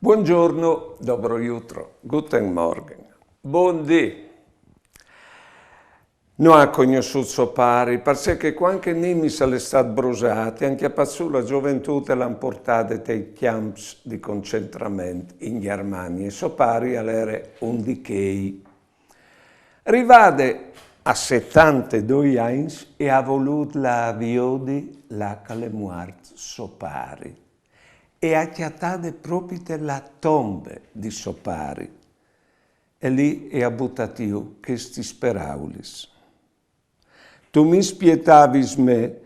Buongiorno, dobro jutro, guten Morgen, buondì. Non ha conosciuto pari, perché qualche nimis è stato bruciato, anche a la gioventù l'hanno portato ai camps di concentramento in Germania, e so pari all'era un decay. Rivade a 72 anni e ha voluto la viodi la calemuart sopari e ha chiatato proprio la tombe di sopari. E lì è buttato questi speraulis. Tu mi spietavis me,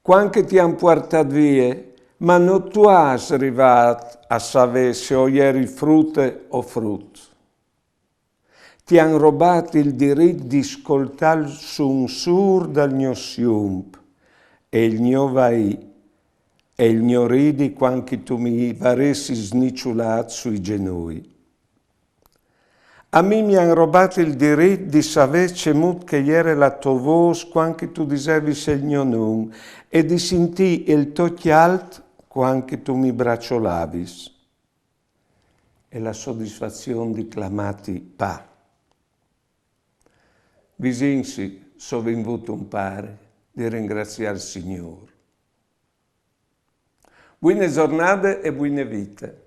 quanche ti han portato via, ma non tu has arrivato a sapere se o eri frutta o frutto. Ti han rubato il diritto di ascoltare un sur dal mio siump e il mio vai e il mio ridi quanche tu mi varessi snicciolato sui genui. A me mi han rubato il diritto di sapere cemut che era la tua voce quanche tu dicevi il mio nome e di sentire il tuo chialt quanche tu mi bracciolavis. E la soddisfazione di clamati pa. Visinsi, so venuto un pare di ringraziare il Signore. Buone giornate e buone vite.